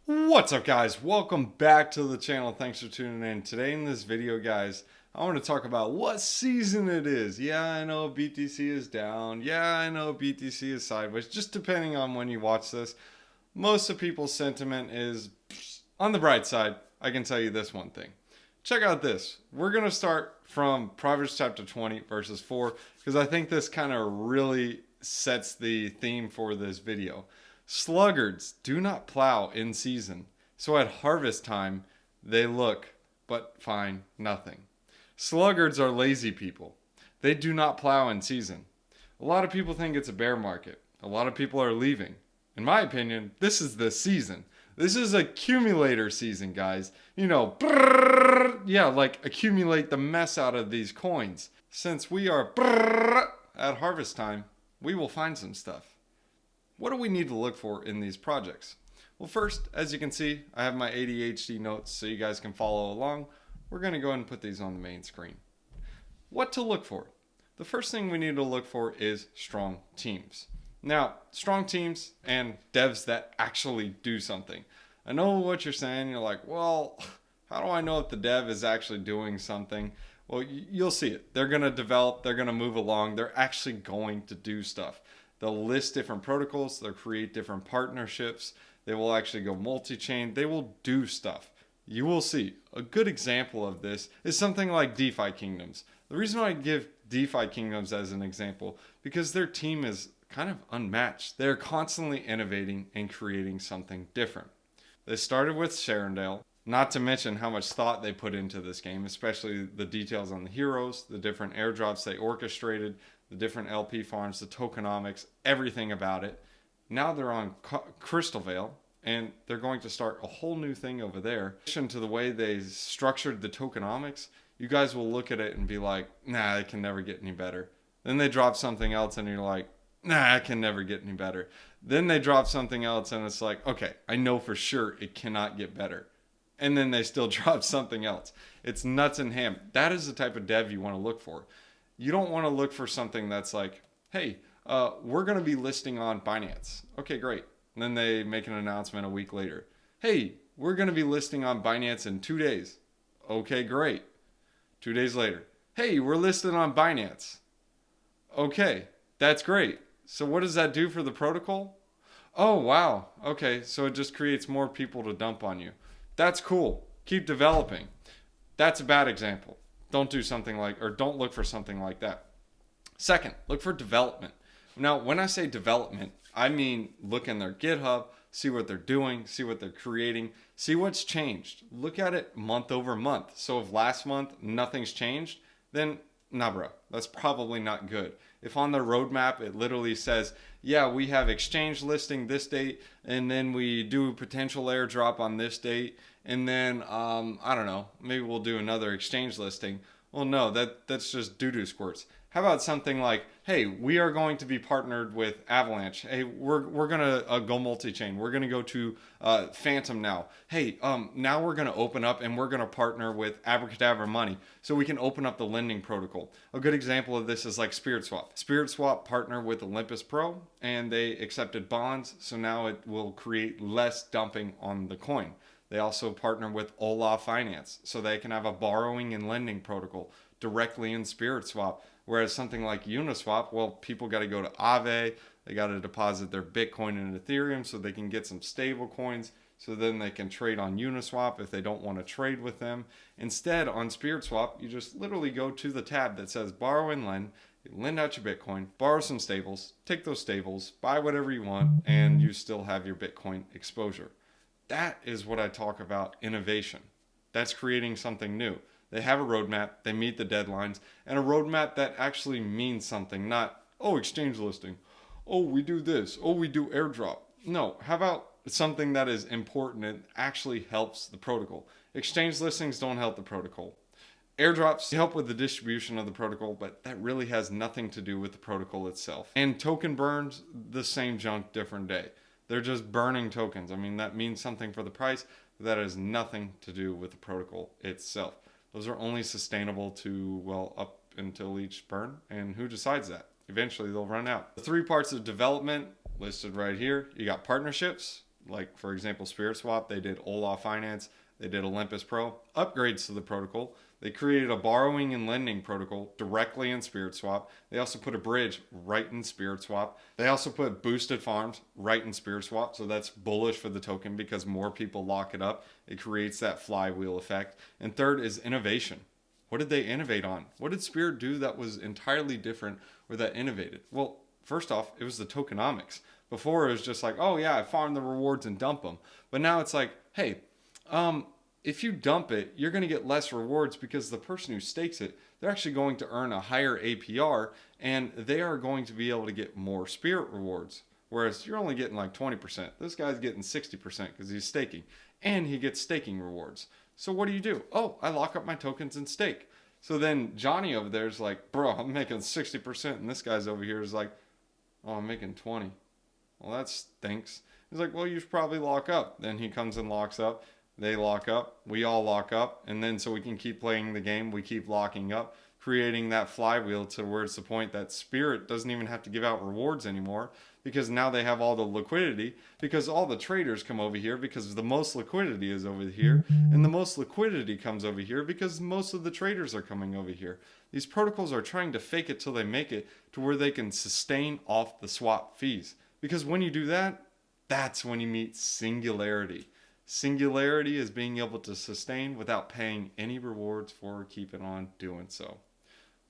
What's up, guys? Welcome back to the channel. Thanks for tuning in. Today in this video, guys, I want to talk about what season it is. Yeah, I know BTC is down. Yeah, I know BTC is sideways. Just depending on when you watch this, most of people's sentiment is on the bright side. I can tell you this one thing. Check out this. We're going to start from Proverbs chapter 20 verses 4 because I think this kind of really sets the theme for this video. Sluggards do not plow in season, so at harvest time they look but find nothing. Sluggards are lazy people. They do not plow in season. A lot of people think it's a bear market. A lot of people are leaving. In my opinion, this is the season. This is accumulator season, guys. You know, yeah, like accumulate the mess out of these coins. Since we are at harvest time, we will find some stuff. What do we need to look for in these projects? Well, first, as you can see, I have my ADHD notes so you guys can follow along. We're going to go ahead and put these on the main screen. What to look for? The first thing we need to look for is strong teams. Now, strong teams and devs that actually do something. I know what you're saying. You're like, well, how do I know if the dev is actually doing something? Well, you'll see it. They're going to develop. They're going to move along. They're actually going to do stuff. They'll list different protocols. They'll create different partnerships. They will actually go multi-chain. They will do stuff. You will see. A good example of this is something like DeFi Kingdoms. The reason why I give DeFi Kingdoms as an example, because their team is kind of unmatched. They're constantly innovating and creating something different. They started with Sharondale, not to mention how much thought they put into this game, especially the details on the heroes, the different airdrops they orchestrated, the different LP farms, the tokenomics, everything about it. Now they're on Crystal Vale, and they're going to start a whole new thing over there. In addition to the way they structured the tokenomics, you guys will look at it and be like, nah, it can never get any better. Then they drop something else and you're like, nah, it can never get any better. Then they drop something else and it's like, okay, I know for sure it cannot get better. And then they still drop something else. It's nuts and ham. That is the type of dev you want to look for. You don't want to look for something that's like, hey, we're going to be listing on Binance. Okay, great. And then they make an announcement a week later. Hey, we're going to be listing on Binance in 2 days. Okay, great. 2 days later. Hey, we're listed on Binance. Okay, that's great. So what does that do for the protocol? Oh, wow. Okay, so it just creates more people to dump on you. That's cool. Keep developing. That's a bad example. Don't do something like, or don't look for something like that. Second, look for development. Now, when I say development, I mean look in their GitHub, see what they're doing, see what they're creating, see what's changed. Look at it month over month. So if last month nothing's changed, then nah, bro, that's probably not good. If on their roadmap it literally says, yeah, we have exchange listing this date, and then we do potential airdrop on this date, and then I don't know, maybe we'll do another exchange listing. Well, no, that's just doo-doo squirts. How about something like, hey, we are going to be partnered with Avalanche. Hey, we're gonna go multi-chain. We're gonna go to Fantom now. Hey, now we're gonna open up and we're gonna partner with Abracadabra Money so we can open up the lending protocol. A good example of this is like SpiritSwap. SpiritSwap partnered with Olympus Pro and they accepted bonds, so now it will create less dumping on the coin. They also partner with Ola Finance so they can have a borrowing and lending protocol directly in SpiritSwap. Whereas something like Uniswap, well, people got to go to Aave, they got to deposit their Bitcoin in Ethereum so they can get some stable coins, so then they can trade on Uniswap if they don't want to trade with them. Instead, on SpiritSwap, you just literally go to the tab that says borrow and lend, you lend out your Bitcoin, borrow some stables, take those stables, buy whatever you want, and you still have your Bitcoin exposure. That is what I talk about innovation. That's creating something new. They have a roadmap, they meet the deadlines, and a roadmap that actually means something, not, oh, exchange listing, oh, we do this, oh, we do airdrop. No, how about something that is important and actually helps the protocol? Exchange listings don't help the protocol. Airdrops help with the distribution of the protocol, but that really has nothing to do with the protocol itself. And token burns, the same junk, different day. They're just burning tokens. I mean, that means something for the price, but that has nothing to do with the protocol itself. Those are only sustainable to, well, up until each burn. And who decides that? Eventually they'll run out. The 3 parts of development listed right here. You got partnerships. like for example, Spirit Swap, they did Olaf Finance, they did Olympus Pro, upgrades to the protocol. They created a borrowing and lending protocol directly in Spirit Swap. They also put a bridge right in Spirit Swap. They also put boosted farms right in Spirit Swap. So that's bullish for the token because more people lock it up. It creates that flywheel effect. And third is innovation. What did they innovate on? What did Spirit do that was entirely different or that innovated? Well, first off, it was the tokenomics. Before it was just like, oh yeah, I farm the rewards and dump them. But now it's like, hey, if you dump it, you're going to get less rewards because the person who stakes it, they're actually going to earn a higher APR and they are going to be able to get more Spirit rewards. Whereas you're only getting like 20%. This guy's getting 60% because he's staking and he gets staking rewards. So what do? Oh, I lock up my tokens and stake. So then Johnny over there is like, bro, I'm making 60%. And this guy's over here is like, oh, I'm making 20. Well, that stinks. He's like, well, you should probably lock up. Then he comes and locks up. They lock up, we all lock up, and then so we can keep playing the game, we keep locking up, creating that flywheel to where it's the point that Spirit doesn't even have to give out rewards anymore because now they have all the liquidity because all the traders come over here because the most liquidity is over here, and the most liquidity comes over here because most of the traders are coming over here. These protocols are trying to fake it till they make it to where they can sustain off the swap fees because when you do that, that's when you meet singularity. Singularity is being able to sustain without paying any rewards for keeping on doing so.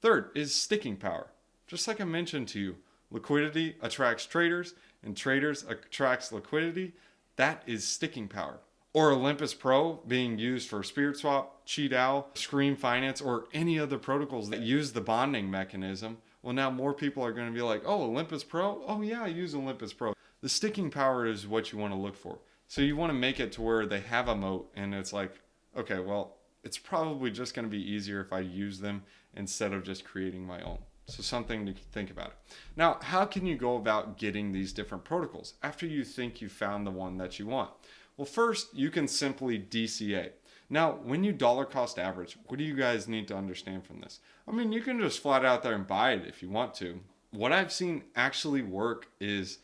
Third is sticking power. Just like I mentioned to you, liquidity attracts traders and traders attracts liquidity. That is sticking power. Or Olympus Pro being used for Spirit Swap, Cheat-Owl, Scream Finance, or any other protocols that use the bonding mechanism. Well, now more people are going to be like, oh, Olympus Pro? Oh yeah, I use Olympus Pro. The sticking power is what you want to look for. So you want to make it to where they have a moat and it's like, okay, well, it's probably just going to be easier if I use them instead of just creating my own. So something to think about. Now, how can you go about getting these different protocols after you think you found the one that you want? Well, first, you can simply DCA. Now, when you dollar cost average, what do you guys need to understand from this? I mean, you can just flat out there and buy it if you want to. What I've seen actually work is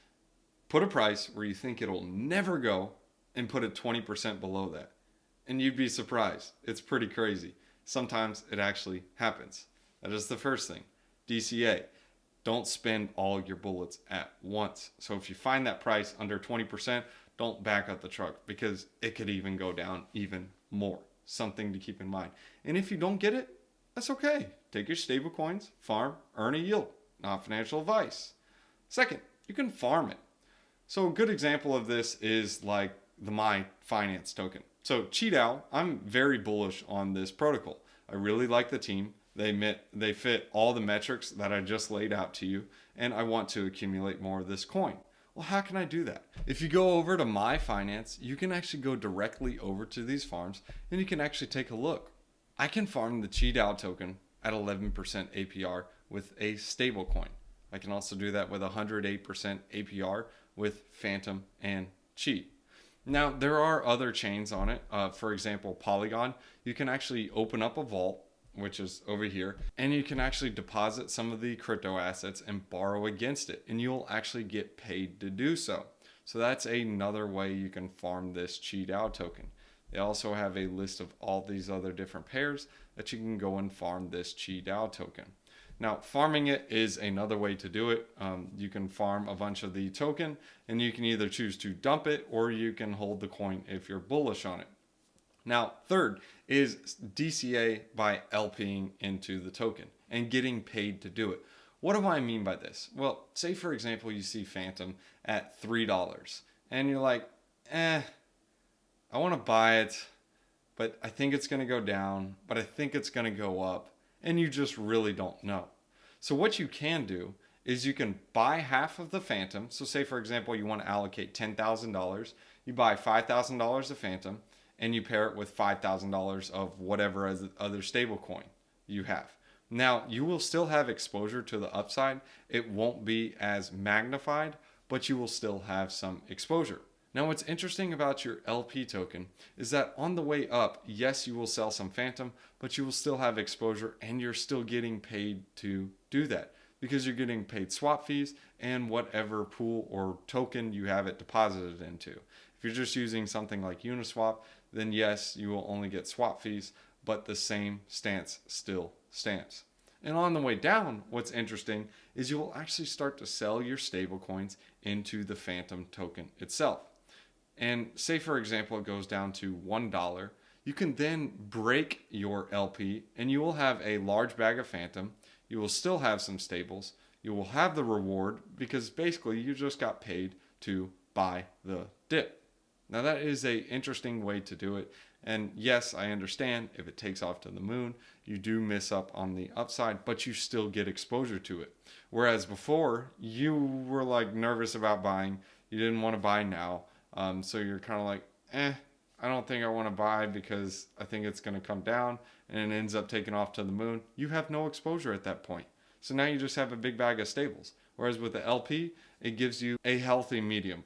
put a price where you think it'll never go and put it 20% below that. And you'd be surprised. It's pretty crazy. Sometimes it actually happens. That is the first thing. DCA. Don't spend all your bullets at once. So if you find that price under 20%, don't back up the truck because it could even go down even more. Something to keep in mind. And if you don't get it, that's okay. Take your stable coins, farm, earn a yield. Not financial advice. Second, you can farm it. So a good example of this is like the My Finance token. So Cheat-Owl, I'm very bullish on this protocol. I really like the team. They fit all the metrics that I just laid out to you, and I want to accumulate more of this coin. Well, how can I do that? If you go over to My Finance, you can actually go directly over to these farms, and you can actually take a look. I can farm the Cheat-Owl token at 11% APR with a stable coin. I can also do that with 108% APR with Fantom and Cheat. Now, there are other chains on it. For example, Polygon. You can actually open up a vault, which is over here, and you can actually deposit some of the crypto assets and borrow against it, and you'll actually get paid to do so. So that's another way you can farm this Cheat-Owl token. They also have a list of all these other different pairs that you can go and farm this Cheat-Owl token. Now, farming it is another way to do it. You can farm a bunch of the token, and you can either choose to dump it or you can hold the coin if you're bullish on it. Now, third is DCA by lping into the token and getting paid to do it. What do I mean by this? Well, say for example, you see Fantom at $3 and you're like, I want to buy it, but I think it's going to go down, but I think it's going to go up. And you just really don't know. So what you can do is you can buy half of the Fantom. So say, for example, you want to allocate $10,000. You buy $5,000 of Fantom and you pair it with $5,000 of whatever other stable coin you have. Now, you will still have exposure to the upside. It won't be as magnified, but you will still have some exposure. Now, what's interesting about your LP token is that on the way up, yes, you will sell some Fantom, but you will still have exposure and you're still getting paid to do that because you're getting paid swap fees and whatever pool or token you have it deposited into. If If you're just using something like Uniswap, then yes, you will only get swap fees, but the same stance still stands. And on the way down, what's interesting is you will actually start to sell your stablecoins into the Fantom token itself. And say, for example, it goes down to $1. You can then break your LP and you will have a large bag of Fantom. You will still have some stables. You will have the reward because basically you just got paid to buy the dip. Now that is an interesting way to do it. And yes, I understand if it takes off to the moon, you do miss up on the upside, but you still get exposure to it. Whereas before, you were like nervous about buying. You didn't want to buy now. So you're kind of like, I don't think I want to buy because I think it's going to come down and it ends up taking off to the moon. You have no exposure at that point. So now you just have a big bag of stables. Whereas with the LP, it gives you a healthy medium.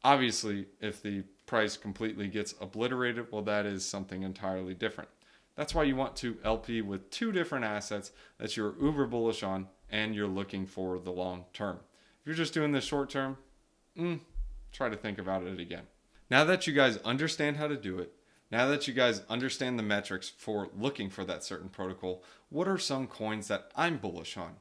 Obviously, if the price completely gets obliterated, well, that is something entirely different. That's why you want to LP with two different assets that you're uber bullish on and you're looking for the long term. If you're just doing this short term, try to think about it again. Now that you guys understand how to do it, now that you guys understand the metrics for looking for that certain protocol, what are some coins that I'm bullish on?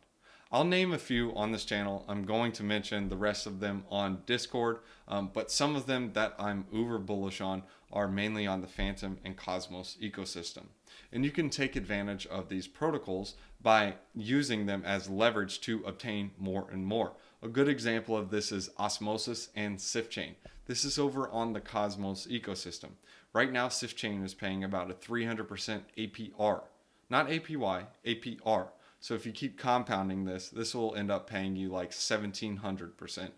I'll name a few on this channel. I'm going to mention the rest of them on Discord, but some of them that I'm uber bullish on are mainly on the Fantom and Cosmos ecosystem. And you can take advantage of these protocols by using them as leverage to obtain more and more. A good example of this is Osmosis and SwiftChain. This is over on the Cosmos ecosystem. Right now, SwiftChain is paying about a 300% APR. Not APY, APR. So if you keep compounding this, this will end up paying you like 1,700%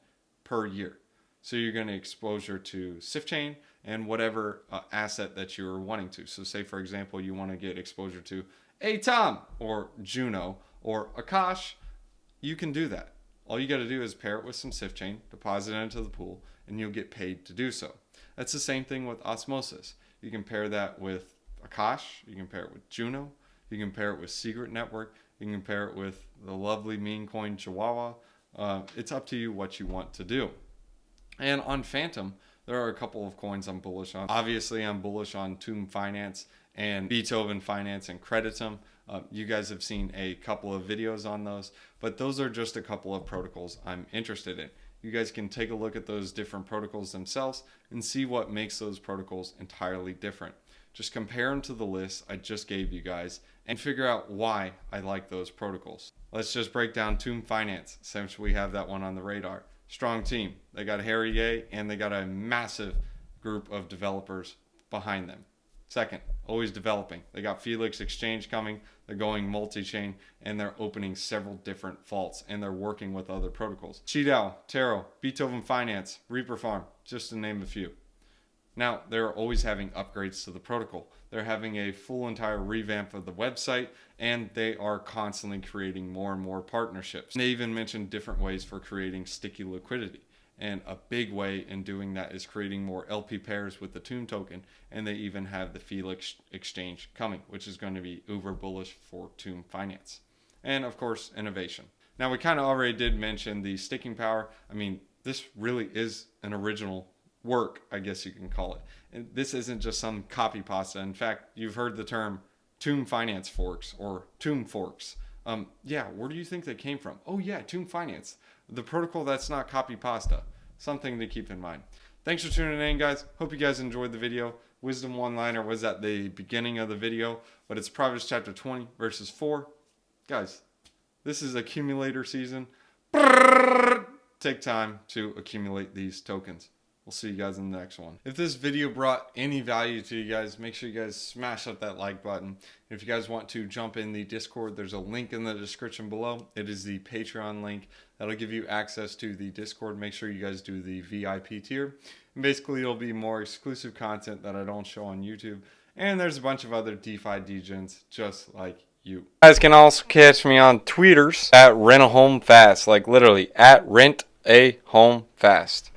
per year. So you're going to exposure to SwiftChain and whatever asset that you're wanting to. So say, for example, you want to get exposure to Atom or Juno or Akash, you can do that. All you got to do is pair it with some SwiftChain, deposit it into the pool, and you'll get paid to do so. That's the same thing with Osmosis. You can pair that with Akash, you can pair it with Juno, you can pair it with Secret Network, you can pair it with the lovely meme coin Chihuahua. It's up to you what you want to do. And on Fantom, there are a couple of coins I'm bullish on. Obviously, I'm bullish on Tomb Finance and Beethoven Finance and Creditum. You guys have seen a couple of videos on those, but those are just a couple of protocols I'm interested in. You guys can take a look at those different protocols themselves and see what makes those protocols entirely different. Just compare them to the list I just gave you guys and figure out why I like those protocols. Let's just break down Tomb Finance since we have that one on the radar. Strong team. They got Harry Ye and they got a massive group of developers behind them. Second, always developing. They got Felix Exchange coming. They're going multi-chain and they're opening several different vaults and they're working with other protocols. Qidao, Taro, Beethoven Finance, Reaper Farm, just to name a few. Now, they're always having upgrades to the protocol. They're having a full entire revamp of the website and they are constantly creating more and more partnerships. They even mentioned different ways for creating sticky liquidity. And a big way in doing that is creating more LP pairs with the Tomb token. And they even have the Felix Exchange coming, which is going to be uber bullish for Tomb Finance. And of course, innovation. Now, we kind of already did mention the sticking power. I mean, this really is an original work, I guess you can call it. And this isn't just some copy pasta. In fact, you've heard the term Tomb Finance forks or Tomb forks. Yeah, where do you think they came from? Oh yeah, Tomb Finance, the protocol that's not copy pasta. Something to keep in mind. Thanks for tuning in, guys. Hope you guys enjoyed the video. Wisdom one-liner was at the beginning of the video, but it's Proverbs chapter 20, verses 4. Guys, this is accumulator season. Take time to accumulate these tokens. We'll see you guys in the next one. If this video brought any value to you guys, make sure you guys smash up that like button. If you guys want to jump in the Discord, there's a link in the description below. It is the Patreon link. That'll give you access to the Discord. Make sure you guys do the VIP tier. And basically, it'll be more exclusive content that I don't show on YouTube. And there's a bunch of other DeFi degens just like you. You guys can also catch me on tweeters at Rent a Home Fast. Like literally, at Rent a Home Fast.